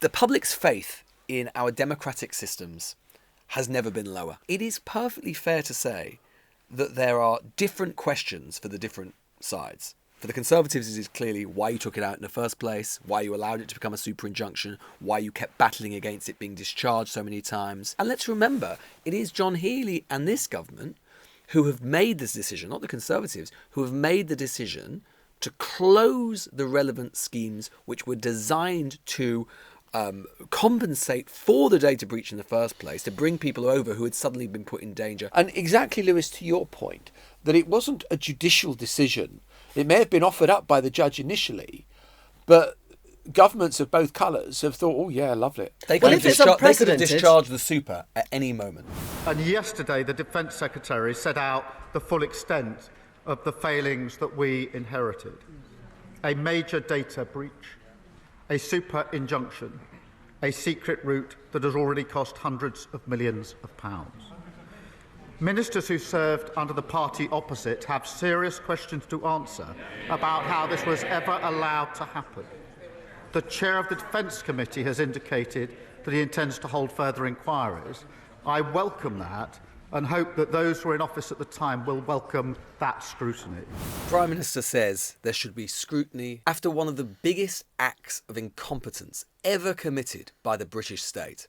The public's faith in our democratic systems has never been lower. It is perfectly fair to say that there are different questions for the different sides. For the Conservatives, it is clearly why you took it out in the first place, why you allowed it to become a super-injunction, why you kept battling against it being discharged so many times. And let's remember, it is John Healey and this government who have made this decision, not the Conservatives, who have made the decision to close the relevant schemes which were designed to compensate for the data breach in the first place, to bring people over who had suddenly been put in danger. And exactly, Lewis, to your point, that it wasn't a judicial decision. It may have been offered up by the judge initially, but governments of both colours have thought, oh yeah, lovely. They could have discharged the super at any moment. And yesterday the Defence Secretary set out the full extent of the failings that we inherited. A major data breach, a super-injunction, a secret route that has already cost hundreds of millions of pounds. Ministers who served under the party opposite have serious questions to answer about how this was ever allowed to happen. The chair of the Defence Committee has indicated that he intends to hold further inquiries. I welcome that and hope that those who were in office at the time will welcome that scrutiny. Prime Minister says there should be scrutiny after one of the biggest acts of incompetence ever committed by the British state.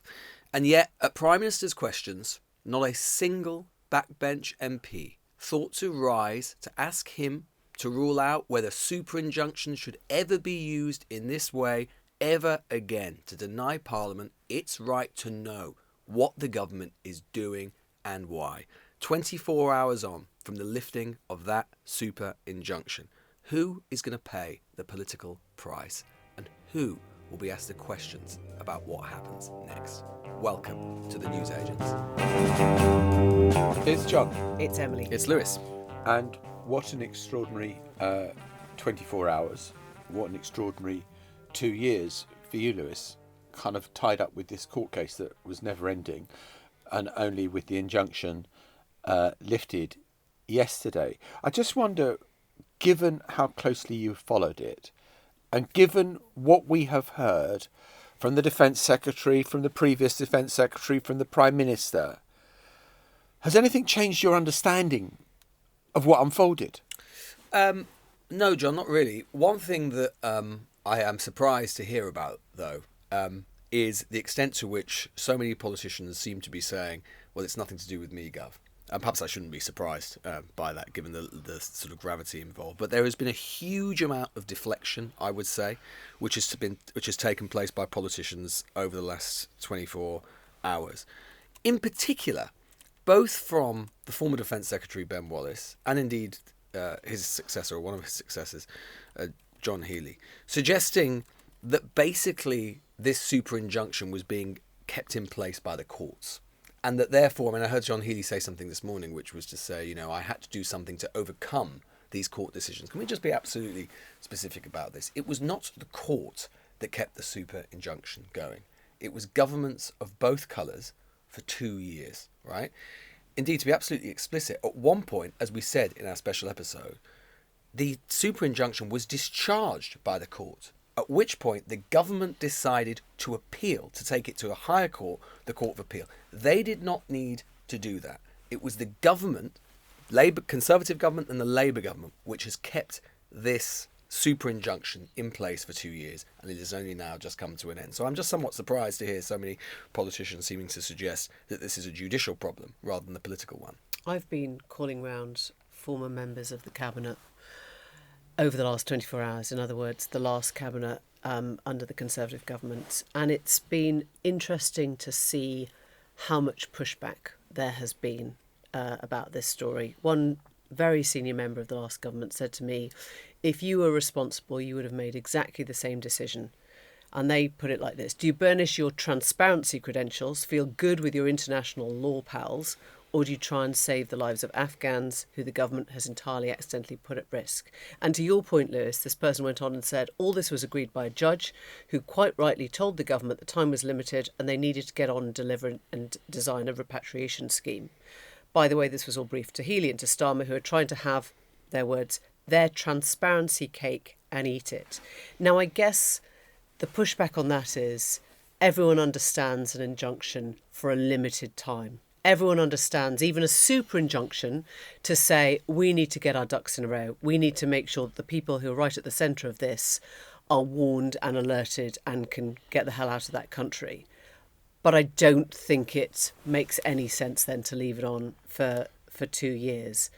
And yet, at Prime Minister's questions, not a single backbench MP thought to rise to ask him to rule out whether super-injunction should ever be used in this way ever again, to deny Parliament its right to know what the government is doing and why. 24 hours on from the lifting of that super-injunction, who is going to pay the political price, and who will be asked the questions about what happens next? Welcome to the News Agents. It's John. It's Emily. It's Lewis. And what an extraordinary 24 hours. What an extraordinary 2 years for you, Lewis. Kind of tied up with this court case that was never ending, and only with the injunction lifted yesterday. I just wonder, given how closely you've followed it, and given what we have heard from the Defence Secretary, from the previous Defence Secretary, from the Prime Minister, has anything changed your understanding of what unfolded? No, John, not really. One thing that I am surprised to hear about, though, is the extent to which so many politicians seem to be saying, well, it's nothing to do with me, Gov. And perhaps I shouldn't be surprised by that, given the sort of gravity involved. But there has been a huge amount of deflection, I would say, which has taken place by politicians over the last 24 hours. In particular, both from the former Defence Secretary, Ben Wallace, and indeed his successor, or one of his successors, John Healey, suggesting that basically this super-injunction was being kept in place by the courts. And that therefore, I heard John Healey say something this morning, which was to say, I had to do something to overcome these court decisions. Can we just be absolutely specific about this? It was not the court that kept the super-injunction going. It was governments of both colours for 2 years, right? Indeed, to be absolutely explicit, at one point, as we said in our special episode, the super-injunction was discharged by the court, at which point the government decided to appeal, to take it to a higher court, the Court of Appeal. They did not need to do that. It was the government, Conservative government and the Labour government, which has kept this super-injunction in place for 2 years, and it has only now just come to an end. So I'm just somewhat surprised to hear so many politicians seeming to suggest that this is a judicial problem rather than a political one. I've been calling round former members of the Cabinet over the last 24 hours, in other words, the last Cabinet under the Conservative government. And it's been interesting to see how much pushback there has been about this story. One very senior member of the last government said to me, if you were responsible, you would have made exactly the same decision. And they put it like this: do you burnish your transparency credentials, feel good with your international law pals, or do you try and save the lives of Afghans who the government has entirely accidentally put at risk? And to your point, Lewis, this person went on and said all this was agreed by a judge who quite rightly told the government the time was limited and they needed to get on and deliver and design a repatriation scheme. By the way, this was all briefed to Healey and to Starmer, who are trying to have, their words, their transparency cake and eat it. Now, I guess the pushback on that is everyone understands an injunction for a limited time. Everyone understands even a super injunction to say we need to get our ducks in a row. We need to make sure that the people who are right at the centre of this are warned and alerted and can get the hell out of that country. But I don't think it makes any sense then to leave it on for 2 years.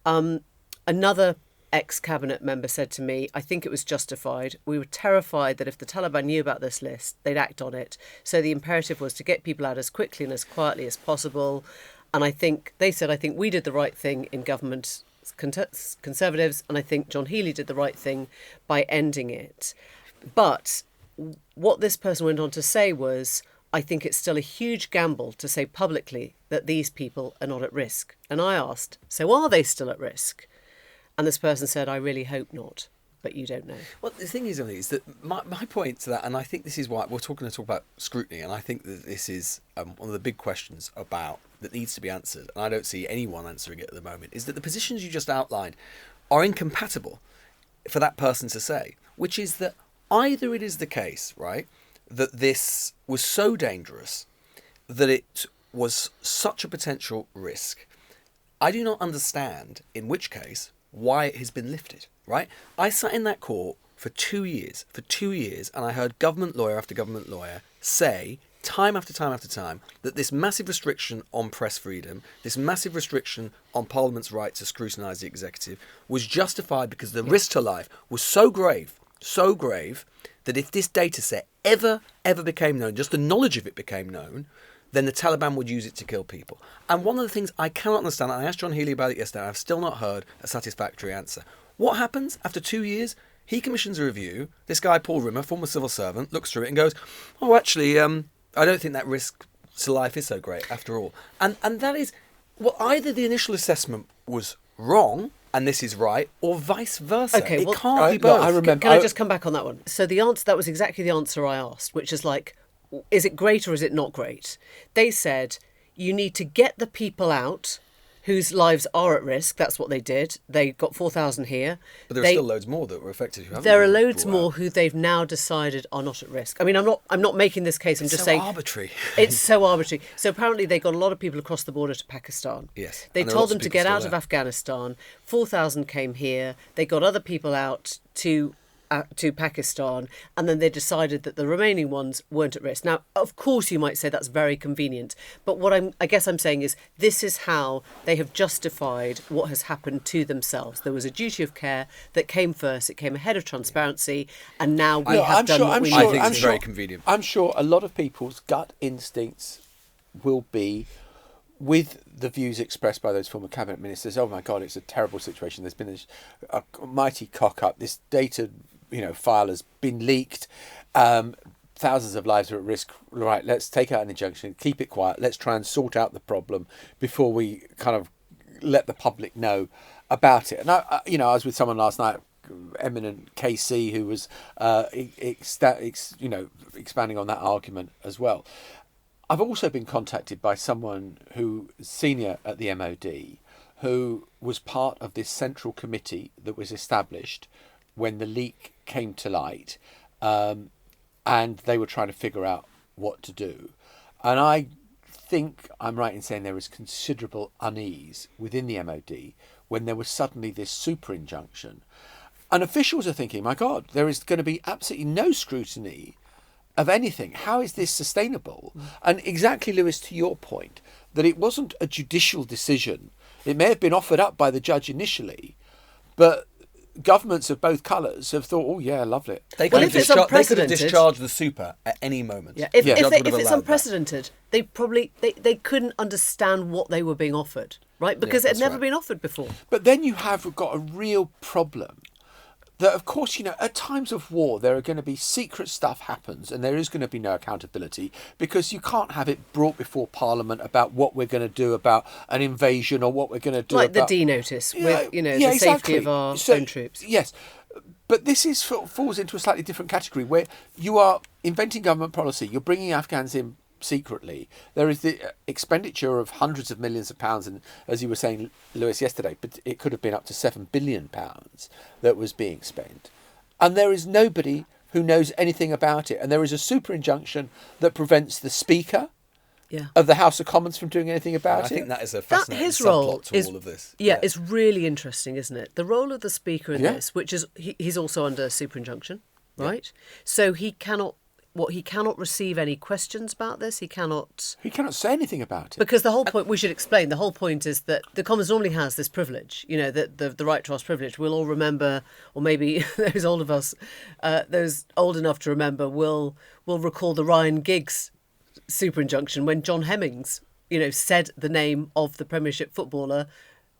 Another ex-cabinet member said to me, I think it was justified. We were terrified that if the Taliban knew about this list, they'd act on it. So the imperative was to get people out as quickly and as quietly as possible. And I think we did the right thing in government, Conservatives, and I think John Healey did the right thing by ending it. But what this person went on to say was, I think it's still a huge gamble to say publicly that these people are not at risk. And I asked, so are they still at risk? And this person said, I really hope not, but you don't know. Well, the thing is, Emily, is that my point to that, and I think this is why we're going to talk about scrutiny, and I think that this is one of the big questions that needs to be answered, and I don't see anyone answering it at the moment, is that the positions you just outlined are incompatible for that person to say, which is that either it is the case, right, that this was so dangerous that it was such a potential risk. I do not understand, in which case, why it has been lifted, right? I sat in that court for 2 years, and I heard government lawyer after government lawyer say, time after time after time, that this massive restriction on press freedom, this massive restriction on Parliament's right to scrutinise the executive, was justified because the risk to life was so grave, that if this data set ever became known, just the knowledge of it became known, then the Taliban would use it to kill people. And one of the things I cannot understand, I asked John Healey about it yesterday, I've still not heard a satisfactory answer. What happens after 2 years? He commissions a review. This guy, Paul Rimmer, former civil servant, looks through it and goes, oh, actually, I don't think that risk to life is so great after all. And that is, well, either the initial assessment was wrong, and this is right, or vice versa. Okay, well, it can't be both. I remember. Can I just come back on that one? So the answer, that was exactly the answer I asked, which is like, is it great or is it not great? They said, you need to get the people out whose lives are at risk. That's what they did. They got 4,000 here. But there are still loads more that were affected who haven't. There are loads more who they've now decided are not at risk. I mean, I'm not making this case. I'm just saying. It's so arbitrary. It's so arbitrary. So apparently they got a lot of people across the border to Pakistan. Yes. They told them to get out of Afghanistan. 4,000 came here. They got other people out to Pakistan, and then they decided that the remaining ones weren't at risk. Now, of course, you might say that's very convenient, but what I guess I'm saying is this is how they have justified what has happened to themselves. There was a duty of care that came first. It came ahead of transparency, and now we have done what we need. I think it's very convenient. I'm sure a lot of people's gut instincts will be with the views expressed by those former cabinet ministers. Oh my God, it's a terrible situation. There's been a mighty cock up. This data file has been leaked. Thousands of lives are at risk. Right, let's take out an injunction, keep it quiet. Let's try and sort out the problem before we kind of let the public know about it. And I was with someone last night, eminent KC, who was expanding on that argument as well. I've also been contacted by someone who is senior at the MOD, who was part of this central committee that was established when the leak came to light, and they were trying to figure out what to do. And I think I'm right in saying there was considerable unease within the MOD when there was suddenly this super injunction. And officials are thinking, my God, there is going to be absolutely no scrutiny of anything. How is this sustainable? And exactly, Lewis, to your point, that it wasn't a judicial decision. It may have been offered up by the judge initially, but governments of both colours have thought, oh yeah, lovely. They could have discharged the super at any moment. Yeah, if it's unprecedented, they probably they couldn't understand what they were being offered, right? Because it had never been offered before. But then you have got a real problem. That, of course, at times of war, there are going to be secret stuff happens and there is going to be no accountability because you can't have it brought before Parliament about what we're going to do about an invasion or what we're going to do like about... the D-notice with, the safety of our own troops. Yes, but this falls into a slightly different category where you are inventing government policy, you're bringing Afghans in secretly. There is the expenditure of hundreds of millions of pounds, and as you were saying, Lewis, yesterday, but it could have been up to £7 billion that was being spent. And there is nobody who knows anything about it. And there is a super injunction that prevents the Speaker of the House of Commons from doing anything about it. I think that is a fascinating his role subplot to all of this. It's really interesting, isn't it? The role of the Speaker in this, which is he's also under super injunction, right? So he cannot receive any questions about this. He cannot say anything about it. Because the whole point, we should explain, the whole point is that the Commons normally has this privilege, that the right to ask privilege. We'll all remember, or maybe those old of us, those old enough to remember, will recall the Ryan Giggs super injunction when John Hemmings, said the name of the Premiership footballer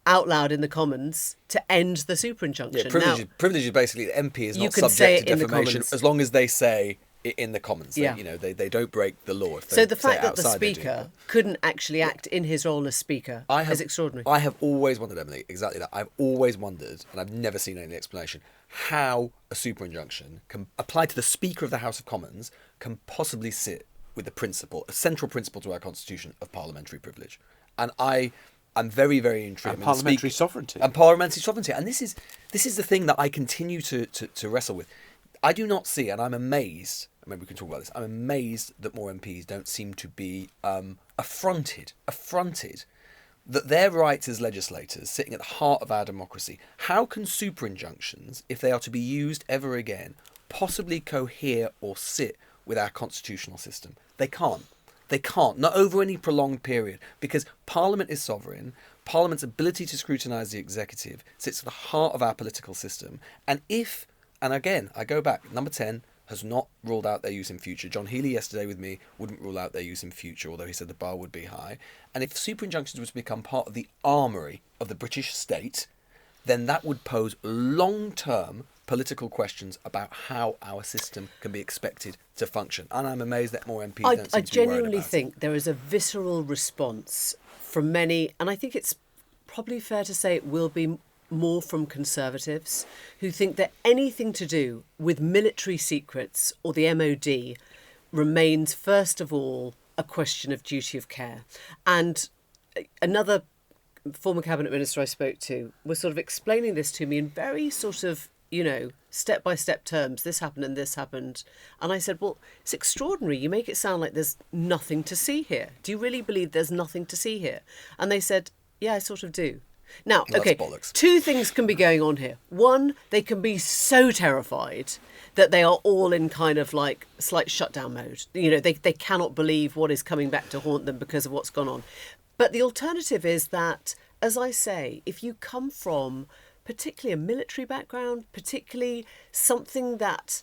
out loud in the Commons to end the super injunction. Privilege is basically the MP is not can subject to defamation as long as they say it in the Commons. They don't break the law. If they so the fact say that the Speaker couldn't actually act in his role as Speaker is extraordinary. I have always wondered, Emily, exactly that. I've always wondered, and I've never seen any explanation, how a super injunction can apply to the Speaker of the House of Commons can possibly sit with the principle, a central principle to our Constitution of parliamentary privilege. And I'm very, very intrigued. And parliamentary sovereignty. And parliamentary sovereignty. And this is the thing that I continue to wrestle with. I do not see, and I'm amazed, maybe we can talk about this, I'm amazed that more MPs don't seem to be affronted that their rights as legislators, sitting at the heart of our democracy, how can super injunctions, if they are to be used ever again, possibly cohere or sit with our constitutional system? They can't. They can't, not over any prolonged period, because Parliament is sovereign. Parliament's ability to scrutinise the executive sits at the heart of our political system. And again, I go back, number 10 has not ruled out their use in future. John Healey yesterday with me wouldn't rule out their use in future, although he said the bar would be high. And if super injunctions was to become part of the armoury of the British state, then that would pose long-term political questions about how our system can be expected to function. And I'm amazed that more MPs don't seem to be worried about it. I genuinely think there is a visceral response from many, and I think it's probably fair to say it will be more from Conservatives, who think that anything to do with military secrets or the MOD remains, first of all, a question of duty of care. And another former cabinet minister I spoke to was sort of explaining this to me in very sort of, step-by-step terms. This happened and this happened. And I said, well, it's extraordinary. You make it sound like there's nothing to see here. Do you really believe there's nothing to see here? And they said, yeah, I sort of do. Now, okay, two things can be going on here. One, they can be so terrified that they are all in kind of like slight shutdown mode. They cannot believe what is coming back to haunt them because of what's gone on. But the alternative is that, as I say, if you come from particularly a military background, particularly something that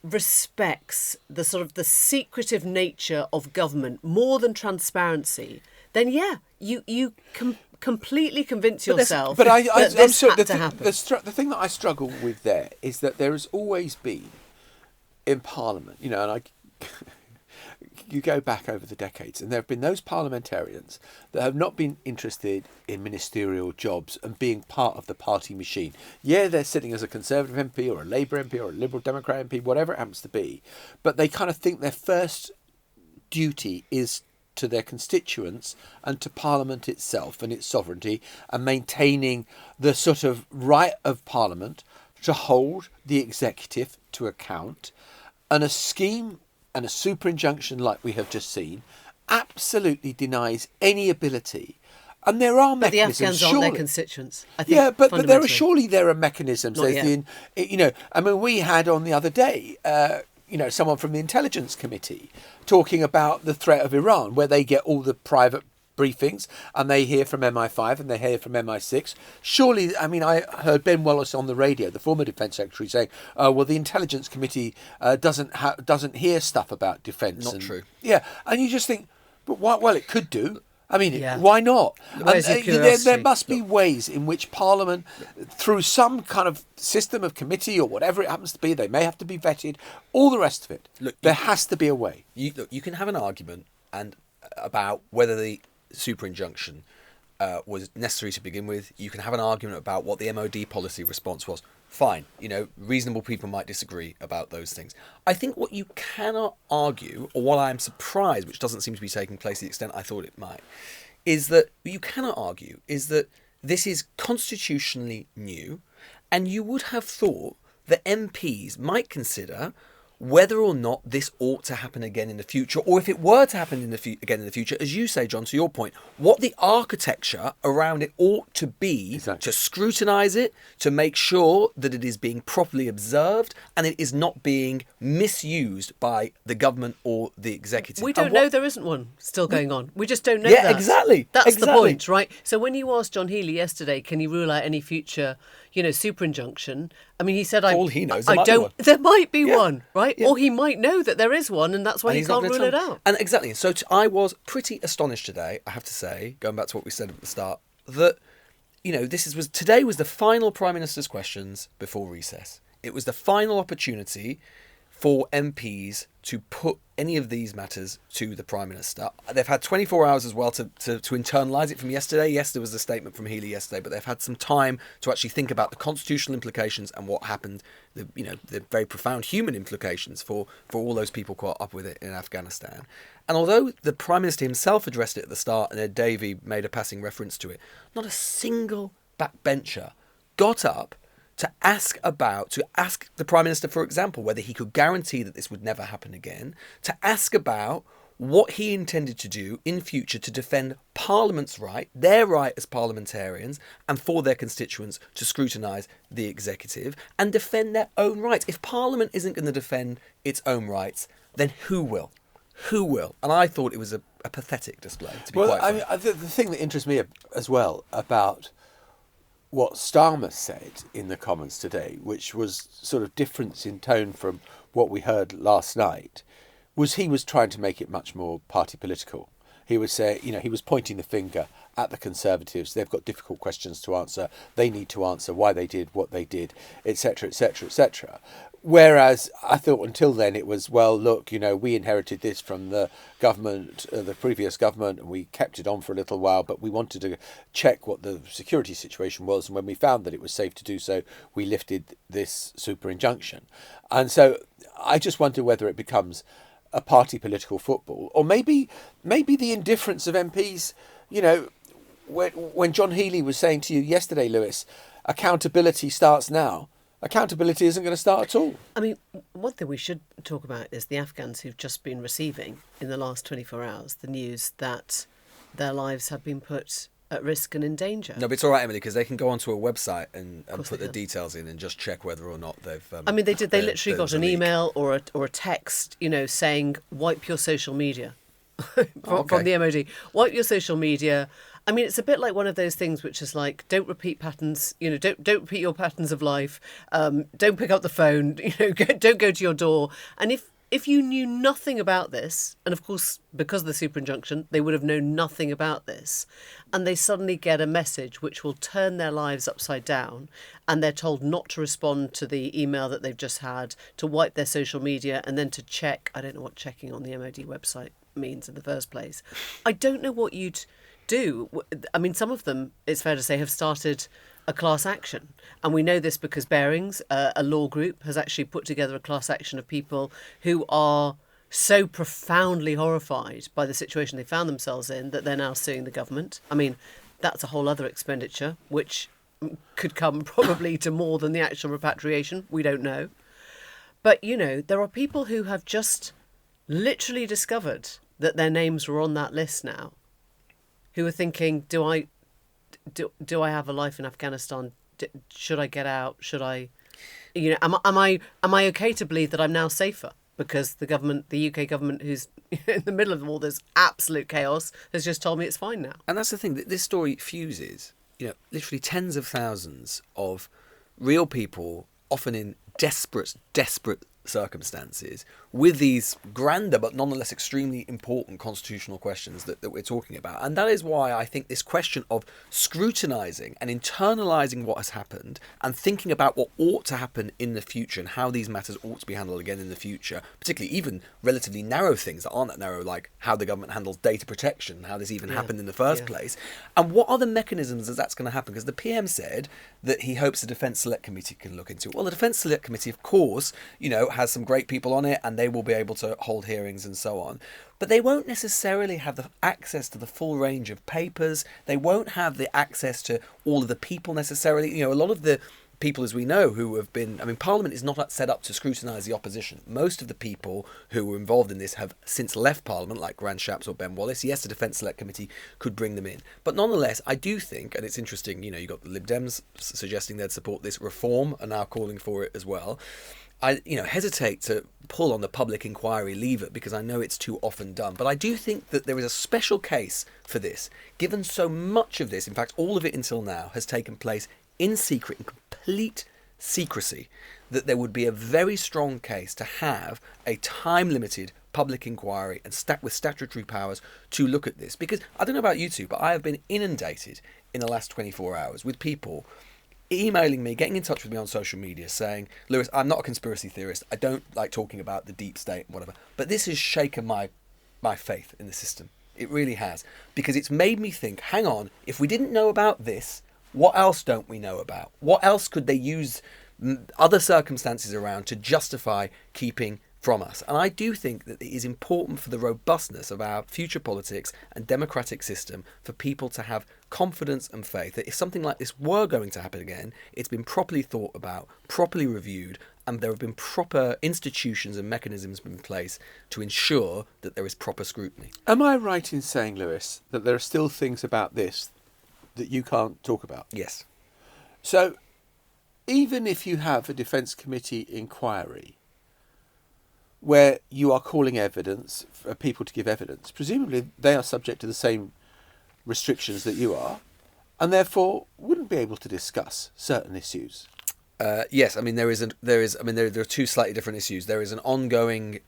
respects the sort of the secretive nature of government more than transparency, then you can completely convince yourself that this had to happen. The thing that I struggle with there is that there has always been in Parliament, and you go back over the decades, and there have been those parliamentarians that have not been interested in ministerial jobs and being part of the party machine. Yeah, they're sitting as a Conservative MP or a Labour MP or a Liberal Democrat MP, whatever it happens to be, but they kind of think their first duty is to their constituents and to Parliament itself and its sovereignty, and maintaining the sort of right of Parliament to hold the executive to account. And a scheme and a super injunction like we have just seen absolutely denies any ability. And there are mechanisms. The Afghans aren't their constituents, I think. Yeah, but there are mechanisms. We had on the other day, someone from the Intelligence Committee talking about the threat of Iran, where they get all the private briefings and they hear from MI5 and they hear from MI6. Surely, I heard Ben Wallace on the radio, the former Defence Secretary, saying, the Intelligence Committee doesn't hear stuff about defence. Not true. Yeah, and you just think, but why? Well, it could do. Why not? There must be ways in which Parliament, through some kind of system of committee or whatever it happens to be, they may have to be vetted, all the rest of it. There has to be a way. You can have an argument about whether the super injunction was necessary to begin with. You can have an argument about what the MOD policy response was. Fine. Reasonable people might disagree about those things. I think what you cannot argue, or what I'm surprised, which doesn't seem to be taking place to the extent I thought it might, is that this is constitutionally new, and you would have thought that MPs might consider whether or not this ought to happen again in the future, or if it were to happen again in the future, as you say, John, to your point, what the architecture around it ought to be to scrutinise it, to make sure that it is being properly observed and it is not being misused by the government or the executive. We don't know there isn't one still going on. We just don't know that. Yeah, exactly. That's the point, right? So when you asked John Healey yesterday, can you rule out any future, super-injunction? I mean, he said, all he knows, there might be one, right? Yeah. Or he might know that there is one, and that's why he can't rule it out. And exactly. So I was pretty astonished today, I have to say, going back to what we said at the start, that, today was the final Prime Minister's questions before recess. It was the final opportunity for MPs to put any of these matters to the Prime Minister. They've had 24 hours as well to internalise it from yesterday. Yes, there was a statement from Healey yesterday, but they've had some time to actually think about the constitutional implications and what happened, the very profound human implications for all those people caught up with it in Afghanistan. And although the Prime Minister himself addressed it at the start and Ed Davey made a passing reference to it, not a single backbencher got up to ask the Prime Minister, for example, whether he could guarantee that this would never happen again, to ask about what he intended to do in future to defend Parliament's right, their right as parliamentarians, and for their constituents to scrutinise the executive and defend their own rights. If Parliament isn't going to defend its own rights, then who will? Who will? And I thought it was a pathetic display, to be quite frank. The thing that interests me as well about what Starmer said in the Commons today, which was sort of difference in tone from what we heard last night, was he was trying to make it much more party political. He would say, he was pointing the finger at the Conservatives. They've got difficult questions to answer. They need to answer why they did what they did, etc., etc., etc. Whereas I thought until then it was, well, look, we inherited this from the government, the previous government, and we kept it on for a little while, but we wanted to check what the security situation was. And when we found that it was safe to do so, we lifted this super-injunction. And so I just wonder whether it becomes a party political football, or maybe the indifference of MPs, when John Healey was saying to you yesterday, Lewis, accountability starts now. Accountability isn't going to start at all. I mean, one thing we should talk about is the Afghans who've just been receiving, in the last 24 hours, the news that their lives have been put at risk and in danger. No, but it's all right, Emily, because they can go onto a website and put the details in and just check whether or not they've... they did. They literally got an email or a text, saying, wipe your social media from the MOD. Wipe your social media. I mean, it's a bit like one of those things which is like, don't repeat patterns, don't repeat your patterns of life. Don't pick up the phone, don't go to your door. And if you knew nothing about this, and of course, because of the super-injunction, they would have known nothing about this, and they suddenly get a message which will turn their lives upside down, and they're told not to respond to the email that they've just had, to wipe their social media, and then to check. I don't know what checking on the MOD website means in the first place. I don't know what you'd do. I mean, some of them, it's fair to say, have started a class action. And we know this because Bearings, a law group, has actually put together a class action of people who are so profoundly horrified by the situation they found themselves in that they're now suing the government. I mean, that's a whole other expenditure, which could come probably to more than the actual repatriation. We don't know. But, there are people who have just literally discovered that their names were on that list now, who are thinking, do I have a life in Afghanistan? Should I get out? Should I, am I okay to believe that I'm now safer because the UK government, who's in the middle of all this absolute chaos, has just told me it's fine now? And that's the thing, that this story fuses, literally tens of thousands of real people, often in desperate circumstances, with these grander but nonetheless extremely important constitutional questions that we're talking about. And that is why I think this question of scrutinising and internalising what has happened and thinking about what ought to happen in the future and how these matters ought to be handled again in the future, particularly even relatively narrow things that aren't that narrow, like how the government handles data protection, how this even happened in the first place, and what are the mechanisms that that's going to happen. Because the PM said that he hopes the Defence Select Committee can look into it. Well, the Defence Select Committee, of course, has some great people on it, and they will be able to hold hearings and so on. But they won't necessarily have the access to the full range of papers. They won't have the access to all of the people necessarily. A lot of the people, as we know, who have been... I mean, Parliament is not set up to scrutinise the opposition. Most of the people who were involved in this have since left Parliament, like Grant Shapps or Ben Wallace. Yes, the Defence Select Committee could bring them in. But nonetheless, I do think, and it's interesting, you got the Lib Dems suggesting they'd support this. Reform are now calling for it as well. I hesitate to pull on the public inquiry lever because I know it's too often done. But I do think that there is a special case for this, given so much of this, in fact, all of it until now, has taken place in secret, in complete secrecy, that there would be a very strong case to have a time-limited public inquiry and with statutory powers to look at this. Because I don't know about you two, but I have been inundated in the last 24 hours with people emailing me, getting in touch with me on social media saying, Lewis, I'm not a conspiracy theorist. I don't like talking about the deep state and whatever. But this has shaken my faith in the system. It really has. Because it's made me think, hang on, if we didn't know about this, what else don't we know about? What else could they use other circumstances around to justify keeping from us? And I do think that it is important for the robustness of our future politics and democratic system for people to have confidence and faith that if something like this were going to happen again, it's been properly thought about, properly reviewed, and there have been proper institutions and mechanisms in place to ensure that there is proper scrutiny. Am I right in saying, Lewis, that there are still things about this that you can't talk about? Yes. So even if you have a Defence Committee inquiry where you are calling evidence for people to give evidence, presumably they are subject to the same restrictions that you are, and therefore wouldn't be able to discuss certain issues. Yes, I mean there are two slightly different issues. There is an ongoing,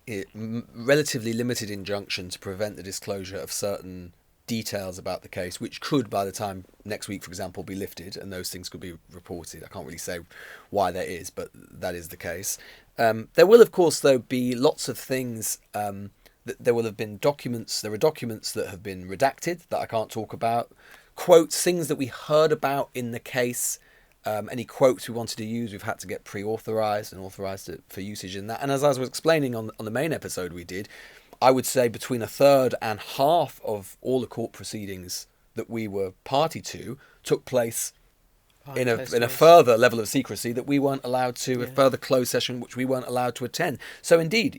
relatively limited injunction to prevent the disclosure of certain details about the case, which could, by the time next week, for example, be lifted, and those things could be reported. I can't really say why that is, but that is the case. There will, of course, though, be lots of things. There will have been documents. There are documents that have been redacted that I can't talk about. Quotes, things that we heard about in the case. Any quotes we wanted to use, we've had to get pre-authorised and authorised for usage in that. And as I was explaining on the main episode we did, I would say between a third and half of all the court proceedings that we were party to took place in a further level of secrecy that we weren't allowed to, a further closed session which we weren't allowed to attend. So indeed,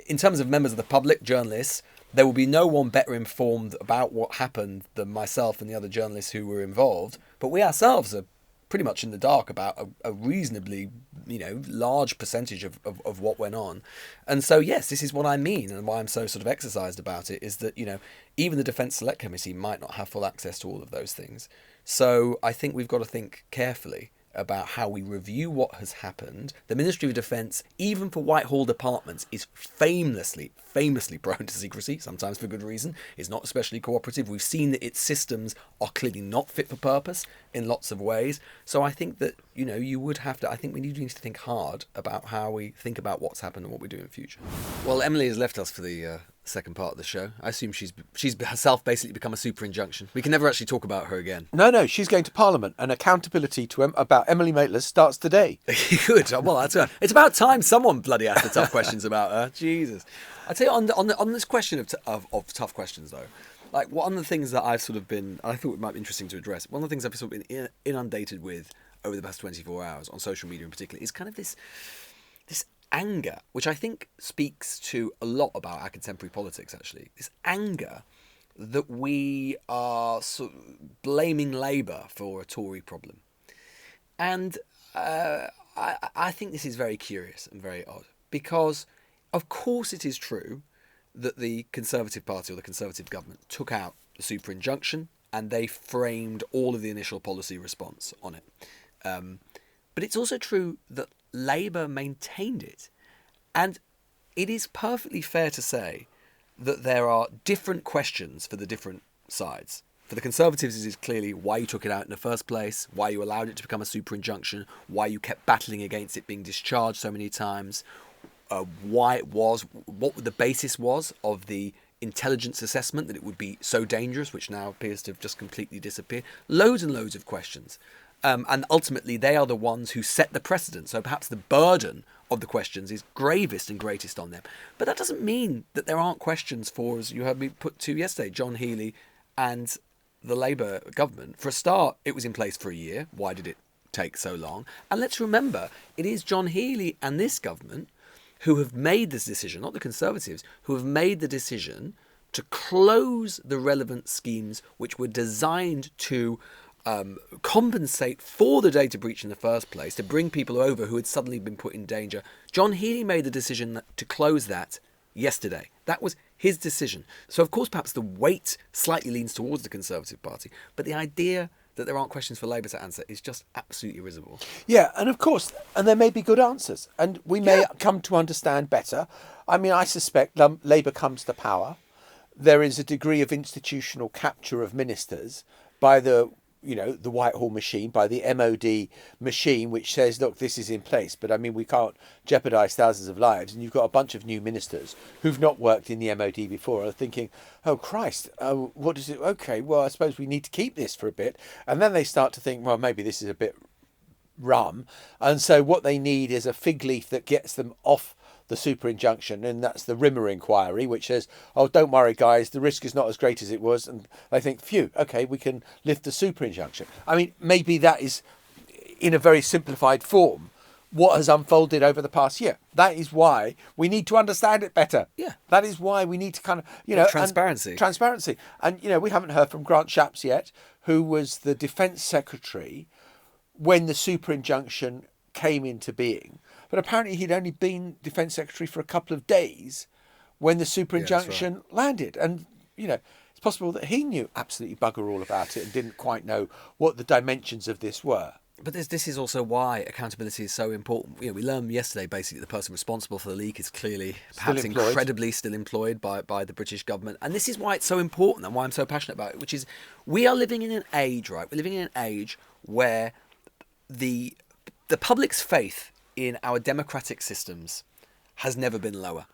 in terms of members of the public, journalists, there will be no one better informed about what happened than myself and the other journalists who were involved. But we ourselves are pretty much in the dark about a reasonably, large percentage of what went on. And so, yes, this is what I mean, and why I'm so sort of exercised about it, is that, even the Defence Select Committee might not have full access to all of those things. So I think we've got to think carefully about how we review what has happened. The Ministry of Defence, even for Whitehall departments, is famously prone to secrecy, sometimes for good reason. It's not especially cooperative. We've seen that its systems are clearly not fit for purpose in lots of ways. So I think that, you would have to, I think we need to think hard about how we think about what's happened and what we do in the future. Well, Emily has left us for the second part of the show. I assume she's herself basically become a super-injunction. We can never actually talk about her again. No, she's going to Parliament, and accountability to about Emily Maitland starts today. Good. Well, that's right. It's about time someone bloody asked the tough questions about her. Jesus. I tell you, on this question of tough questions though, like one of the things that I've sort of been, I thought it might be interesting to address. One of the things I've sort of been inundated with over the past 24 hours on social media in particular is kind of this anger, which I think speaks to a lot about our contemporary politics. Actually, this anger that we are sort of blaming Labour for a Tory problem, and I think this is very curious and very odd because. Of course it is true that the Conservative Party or the Conservative government took out the super-injunction and they framed all of the initial policy response on it. But it's also true that Labour maintained it. And it is perfectly fair to say that there are different questions for the different sides. For the Conservatives, it is clearly why you took it out in the first place, why you allowed it to become a super-injunction, why you kept battling against it being discharged so many times, why it was, what the basis was of the intelligence assessment that it would be so dangerous, which now appears to have just completely disappeared. Loads and loads of questions. And ultimately, they are the ones who set the precedent. So perhaps the burden of the questions is gravest and greatest on them. But that doesn't mean that there aren't questions for, as you heard me put to yesterday, John Healey and the Labour government. For a start, it was in place for a year. Why did it take so long. And let's remember, it is John Healey and this government who have made this decision, not the Conservatives, who have made the decision to close the relevant schemes which were designed to compensate for the data breach in the first place, to bring people over who had suddenly been put in danger. John Healey made the decision to close that yesterday. That was his decision. So, of course, perhaps the weight slightly leans towards the Conservative Party, but the idea that there aren't questions for Labour to answer is just absolutely risible. Yeah, and of course, and there may be good answers, and we may come to understand better. I mean, I suspect Labour comes to power. There is a degree of institutional capture of ministers by the Whitehall machine, by the MOD machine, which says, look, this is in place. But I mean, we can't jeopardise thousands of lives. And you've got a bunch of new ministers who've not worked in the MOD before are thinking, oh, Christ, what is it? OK, well, I suppose we need to keep this for a bit. And then they start to think, well, maybe this is a bit rum. And so what they need is a fig leaf that gets them off the super-injunction, and that's the Rimmer inquiry, which says, oh, don't worry, guys, the risk is not as great as it was. And they think, phew, OK, we can lift the super-injunction. I mean, maybe that is, in a very simplified form, what has unfolded over the past year. That is why we need to understand it better. Yeah. That is why we need to kind of, Transparency. Transparency. And, we haven't heard from Grant Shapps yet, who was the Defence Secretary when the super-injunction came into being. But apparently he'd only been Defence Secretary for a couple of days when the super-injunction landed. And, it's possible that he knew absolutely bugger all about it and didn't quite know what the dimensions of this were. But this is also why accountability is so important. We learned yesterday, basically, the person responsible for the leak is clearly, perhaps incredibly still employed by the British government. And this is why it's so important and why I'm so passionate about it, which is we are living in an age, right? We're living in an age where the public's faith in our democratic systems has never been lower.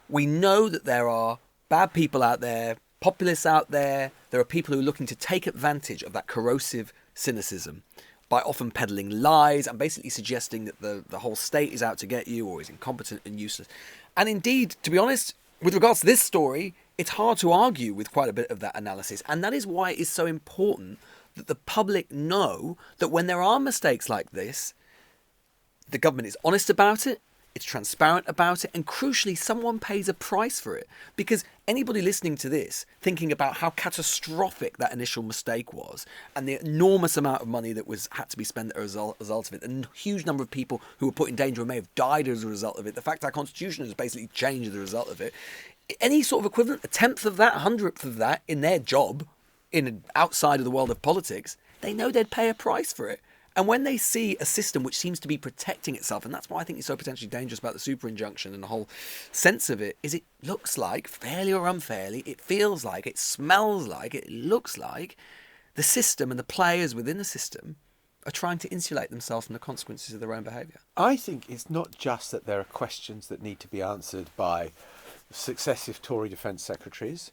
We know that there are bad people out there, populists out there. There are people who are looking to take advantage of that corrosive cynicism by often peddling lies and basically suggesting that the whole state is out to get you or is incompetent and useless. And indeed, to be honest, with regards to this story, it's hard to argue with quite a bit of that analysis. And that is why it is so important that the public know that when there are mistakes like this, the government is honest about it, it's transparent about it, and crucially, someone pays a price for it. Because anybody listening to this, thinking about how catastrophic that initial mistake was, and the enormous amount of money that had to be spent as a result of it, and a huge number of people who were put in danger and may have died as a result of it, the fact our constitution has basically changed as a result of it, any sort of equivalent, a tenth of that, a hundredth of that, in their job, outside of the world of politics, they know they'd pay a price for it. And when they see a system which seems to be protecting itself, and that's why I think it's so potentially dangerous about the super-injunction and the whole sense of it, is it looks like, fairly or unfairly, it feels like, it smells like, it looks like the system and the players within the system are trying to insulate themselves from the consequences of their own behaviour. I think it's not just that there are questions that need to be answered by successive Tory Defence Secretaries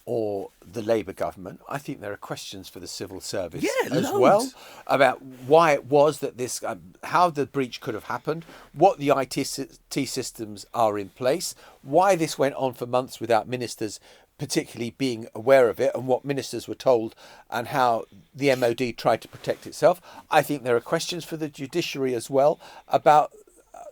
or the Labour government. I think there are questions for the civil service as well about why it was that this, how the breach could have happened, what the IT systems are in place, why this went on for months without ministers particularly being aware of it, and what ministers were told, and how the MOD tried to protect itself. I think there are questions for the judiciary as well about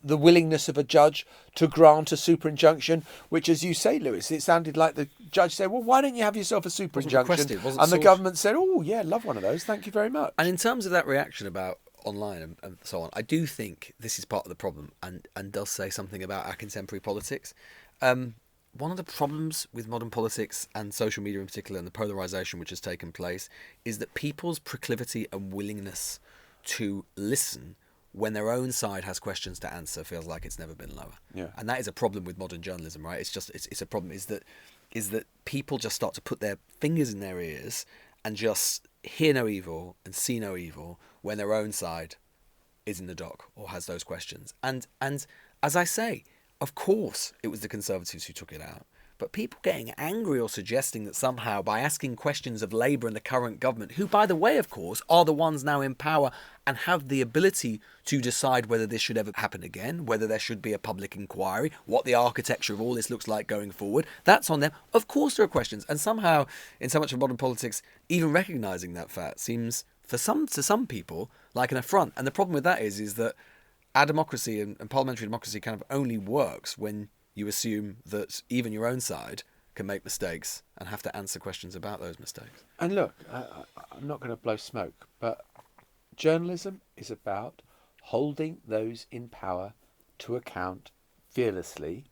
the willingness of a judge to grant a super-injunction, which, as you say, Lewis, it sounded like the judge said, well, why don't you have yourself a super-injunction? And the government said, oh, yeah, love one of those. Thank you very much. And in terms of that reaction about online and so on, I do think this is part of the problem and does say something about our contemporary politics. One of the problems with modern politics and social media in particular, and the polarisation which has taken place, is that people's proclivity and willingness to listen when their own side has questions to answer feels like it's never been lower. Yeah. And that is a problem with modern journalism, right? It's a problem is that people just start to put their fingers in their ears and just hear no evil and see no evil when their own side is in the dock or has those questions. And as I say, of course it was the Conservatives who took it out. But people getting angry or suggesting that somehow by asking questions of Labour and the current government, who, by the way, of course, are the ones now in power and have the ability to decide whether this should ever happen again, whether there should be a public inquiry, what the architecture of all this looks like going forward, that's on them. Of course there are questions. And somehow, in so much of modern politics, even recognising that fact seems to some people like an affront. And the problem with that is that our democracy and parliamentary democracy kind of only works when you assume that even your own side can make mistakes and have to answer questions about those mistakes. And look, I'm not going to blow smoke, but journalism is about holding those in power to account fearlessly,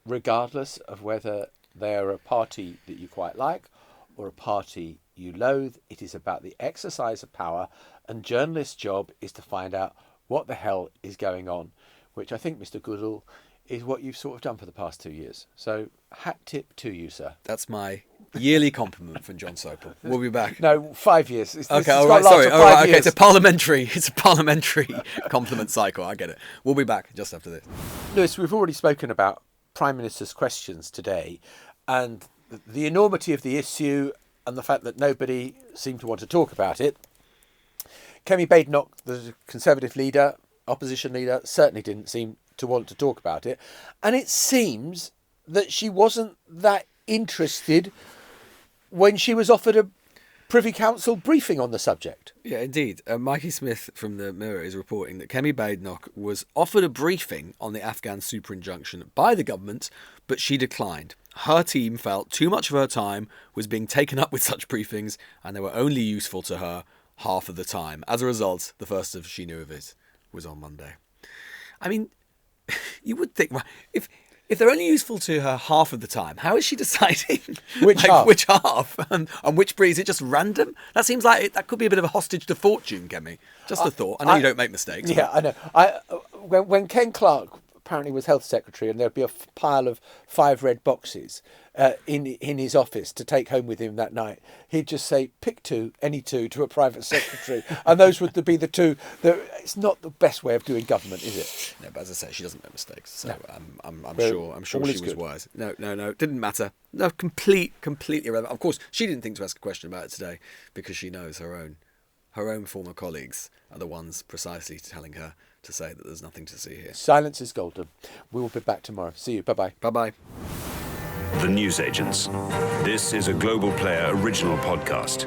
regardless of whether they are a party that you quite like or a party you loathe. It is about the exercise of power, and journalists' job is to find out what the hell is going on, which I think, Mr. Goodall, is what you've sort of done for the past 2 years. So, hat tip to you, sir. That's my yearly compliment from John Sopel. We'll be back. No, 5 years. Okay, all right, sorry. All right, okay, it's a parliamentary compliment cycle. I get it. We'll be back just after this. Lewis, we've already spoken about Prime Minister's questions today and the enormity of the issue and the fact that nobody seemed to want to talk about it. Kemi Badenoch, the Conservative leader, opposition leader, certainly didn't seem to want to talk about it. And it seems that she wasn't that interested when she was offered a Privy Council briefing on the subject. Yeah, indeed. Mikey Smith from the Mirror is reporting that Kemi Badenoch was offered a briefing on the Afghan super-injunction by the government, but she declined. Her team felt too much of her time was being taken up with such briefings, and they were only useful to her half of the time. As a result, the first of she knew of it was on Monday. I mean, you would think, well, if they're only useful to her half of the time, how is she deciding which half and which brief? Is it just random? That seems like that could be a bit of a hostage to fortune, Kemi. Just a thought. I know you don't make mistakes. Yeah, I know. When Ken Clarke apparently was health secretary, and there'd be a pile of 5 red boxes in his office to take home with him that night, he'd just say, pick 2, any 2, to a private secretary, and those would be the 2. It's not the best way of doing government, is it? No, but as I say, she doesn't make mistakes, so no. I'm sure she was wise. No, it didn't matter. No, completely irrelevant. Of course, she didn't think to ask a question about it today because she knows her own former colleagues are the ones precisely telling her to say that there's nothing to see here. Silence is golden. We will be back tomorrow. See you. Bye-bye. Bye-bye. The Newsagents. This is a Global Player original podcast.